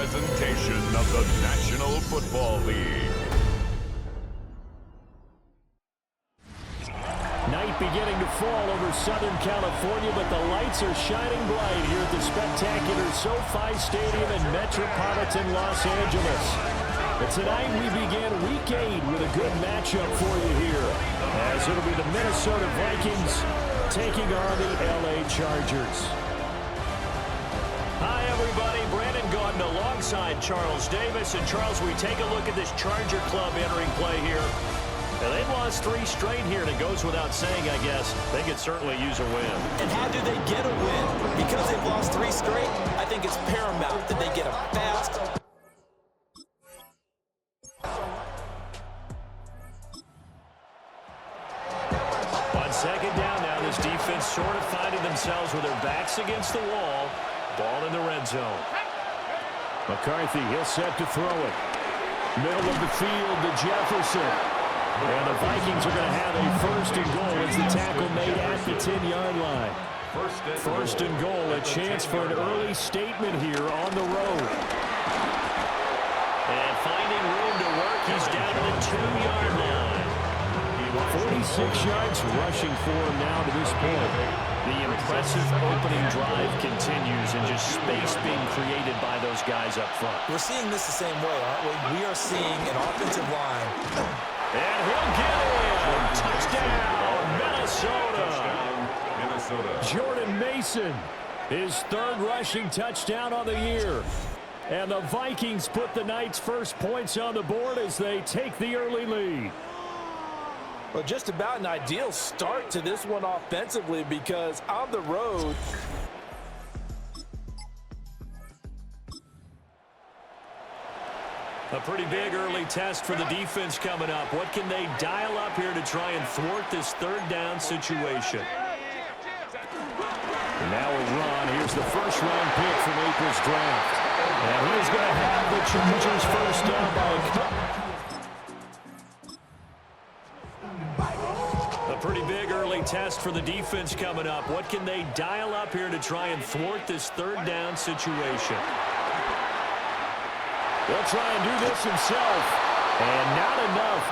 presentation of the National Football League. Night beginning to fall over Southern California, but the lights are shining bright here at the spectacular SoFi Stadium in metropolitan Los Angeles. But tonight we begin Week 8 with a good matchup for you here, as it'll be the Minnesota Vikings taking on the LA Chargers. Hi, everybody. Brandon Gaudin alongside Charles Davis. And, Charles, we take a look at this Charger club entering play here. Now, they've lost 3 straight here, and it goes without saying, I guess, they could certainly use a win. And how do they get a win? Because they've lost 3 straight, I think it's paramount that they get a fast. On second down now, this defense sort of finding themselves with their backs against the wall. Ball in the red zone. McCarthy, he'll set to throw it. Middle of the field to Jefferson. And the Vikings are going to have a first and goal as the tackle made at the 10-yard line. First and goal, a chance for an early statement here on the road. And finding room to work, he's down to the 2-yard line. 46 yards rushing for him now to this point. The impressive opening drive continues, and just space being created by those guys up front. We're seeing this the same way, aren't we? We are seeing an offensive line. And he'll get it! Touchdown, Minnesota! Jordan Mason, his 3rd rushing touchdown on the year. And the Vikings put the Knights' first points on the board as they take the early lead. Well, just about an ideal start to this one offensively, because on the road, a pretty big early test for the defense coming up. What can they dial up here to try and thwart this 3rd down situation? And now a run. Here's the first-round pick from April's draft. And he's going to have the Chargers first down by a pretty big early test for the defense coming up. What can they dial up here to try and thwart this 3rd down situation? He'll try and do this himself, and not enough.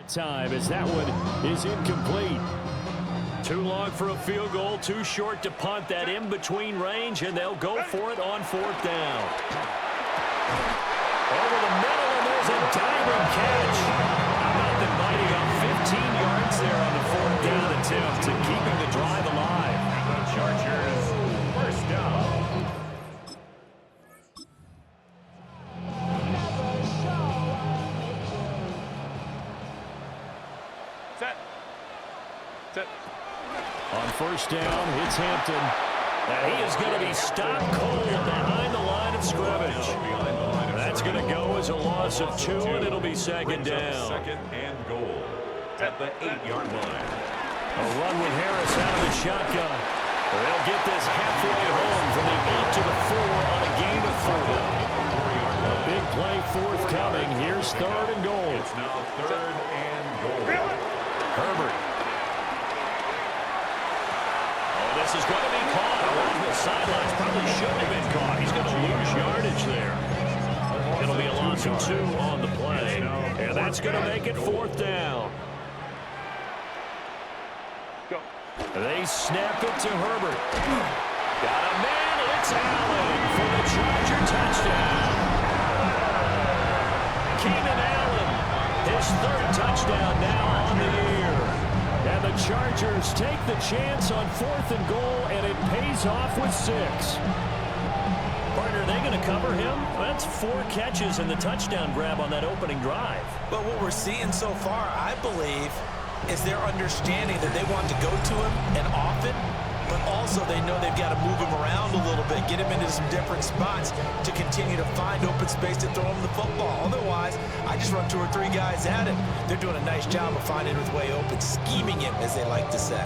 Time as that one is incomplete. Too long for a field goal, too short to punt. That in-between range, and they'll go for it on 4th down. Over the middle, and there's a diving catch. How about them biting up 15 yards there on the 4th down attempt and keeping the drive alive? The Chargers, first down. On first down, it's Hampton. And he is going to be stopped cold behind the line of scrimmage. That's going to go as a loss of 2, and it'll be second down. Second and goal at the 8-yard line. A run with Harris out of the shotgun. They'll get this halfway home from the 8 to the 4 on a gain of 4. A big play forthcoming. Here's 3rd and goal. It's now 3rd and goal. Herbert. This is going to be caught along the sidelines. Probably shouldn't have been caught. He's going to lose yardage there. It'll be a loss of 2 on the play. And that's going to make it 4th down. They snap it to Herbert. Got a man. It's Allen for the Charger touchdown. Keenan Allen, his 3rd touchdown now on the year. And the Chargers take the chance on 4th and goal, and it pays off with 6. Partner, are they going to cover him? That's 4 catches and the touchdown grab on that opening drive. But what we're seeing so far, I believe, is their understanding that they want to go to him and often, but also they know they've got to move him around a little bit, get him into some different spots to continue to find open space to throw him the football. Otherwise, I just run 2 or 3 guys at him. They're doing a nice job of finding his way open, scheming him, as they like to say.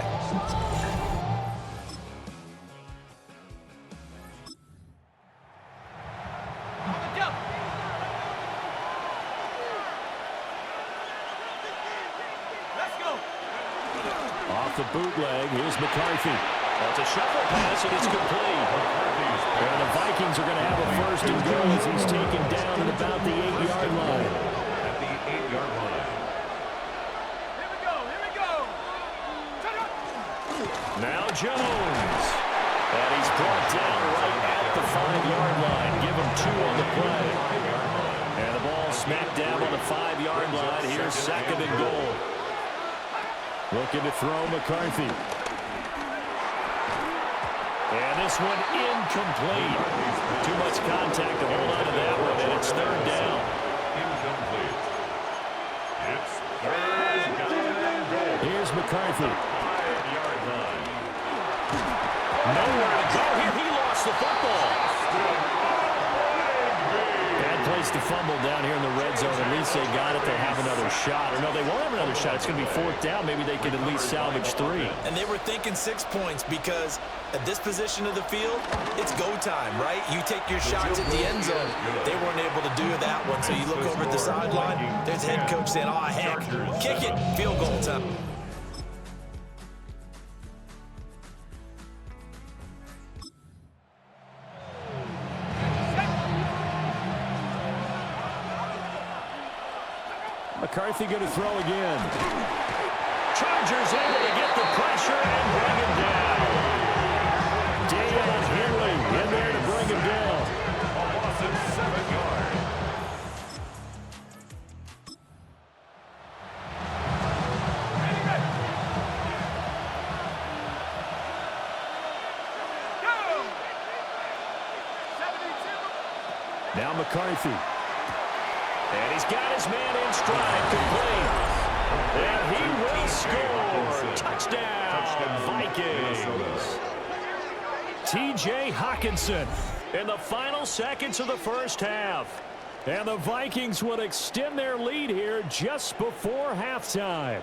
Off the bootleg, here's McCarthy. That's a shuffle pass, and it's complete. And the Vikings are going to have a first and goal as he's taken down at about the 8-yard line. At the 8-yard line. Here we go. Now Jones. And he's brought down right at the 5-yard line. Give him 2 on the play. And the ball smack dab on the 5-yard line. Here's second and goal. Looking to throw McCarthy. And this one incomplete. Too much contact to hold on to that one, and it's third down. Incomplete. It's third down goal. Here's McCarthy. 5-yard line. Nowhere to go here. He lost the football. Bad place to fumble down here in the red zone. At least they got it. They'll have another shot. Or no, they won't have another shot. It's going to be fourth down. Maybe they could at least salvage 3. And they were thinking 6 points because at this position of the field, it's go time, right? You take your shots at the end zone. They weren't able to do that one. So you look over at the sideline, there's the head coach saying, oh, heck, kick it, field goal time. McCarthy going to throw again. Chargers able to get the pressure and bring him down. Deion Henley in there to bring him down. A loss of 7 yards. Now McCarthy. And he's got his man in stride, complete. And he will score. Touchdown, Vikings. T.J. Hockenson in the final seconds of the first half. And the Vikings would extend their lead here just before halftime.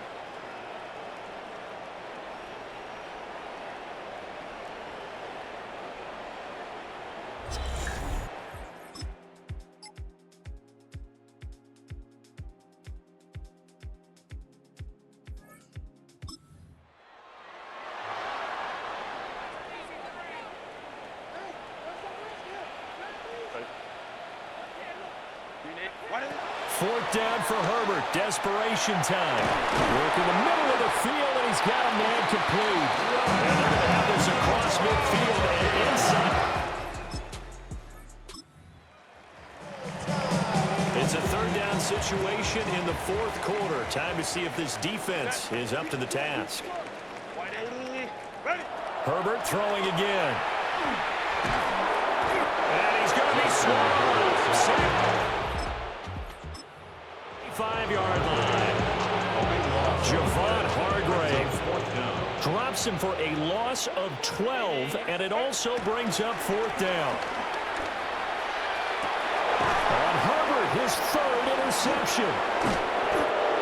Fourth down for Herbert. Desperation time. Work in the middle of the field, and he's got a man complete. And they're going to have this across midfield and inside. It's a third down situation in the fourth quarter. Time to see if this defense is up to the task. Herbert throwing again. And he's going to be swallowed. 5-yard line. Javon Hargrave drops him for a loss of 12, and it also brings up fourth down. On Herbert, his third interception.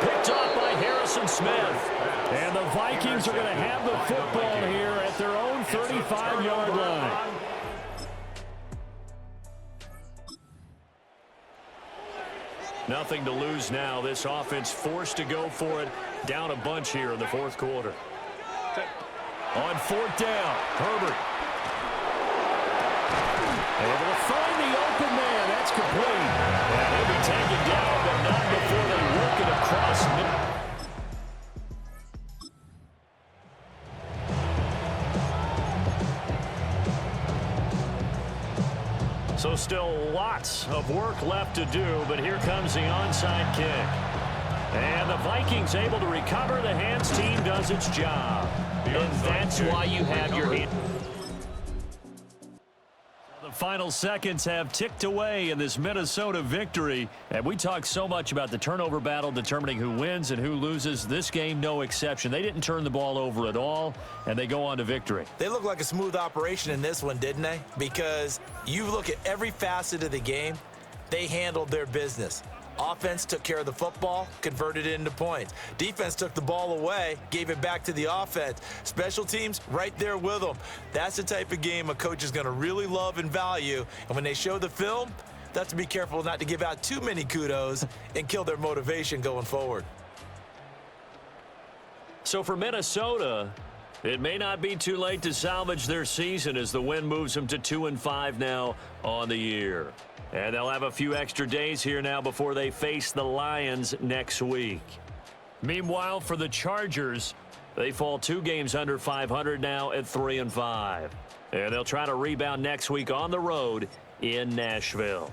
Picked off by Harrison Smith. And the Vikings are going to have the football here at their own 35-yard line. Nothing to lose now. This offense forced to go for it. Down a bunch here in the fourth quarter. On fourth down, Herbert. Able to find the open man. That's complete. And he'll be taken down, but not before they work it across mid. So still lots of work left to do, but here comes the onside kick. And the Vikings able to recover. The hands team does its job. And that's why you have your hand. The final seconds have ticked away in this Minnesota victory. And we talk so much about the turnover battle determining who wins and who loses. This game, no exception. They didn't turn the ball over at all, and they go on to victory. They look like a smooth operation in this one, didn't they? Because you look at every facet of the game, they handled their business. Offense took care of the football, converted it into points. Defense took the ball away, gave it back to the offense. Special teams, right there with them. That's the type of game a coach is going to really love and value. And when they show the film, they have to be careful not to give out too many kudos and kill their motivation going forward. So for Minnesota, It may not be too late to salvage their season as the win moves them to 2-5 now on the year. And they'll have a few extra days here now before they face the Lions next week. Meanwhile, for the Chargers, they fall 2 games under 500 now at 3-5. And they'll try to rebound next week on the road in Nashville.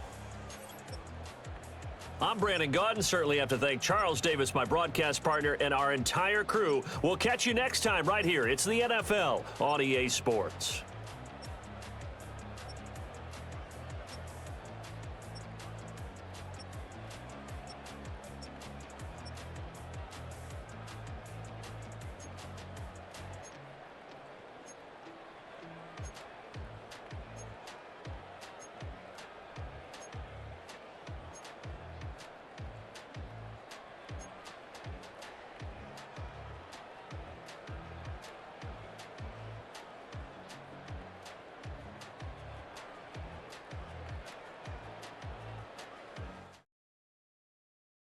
I'm Brandon Gaudin. Certainly have to thank Charles Davis, my broadcast partner, and our entire crew. We'll catch you next time right here. It's the NFL on EA Sports.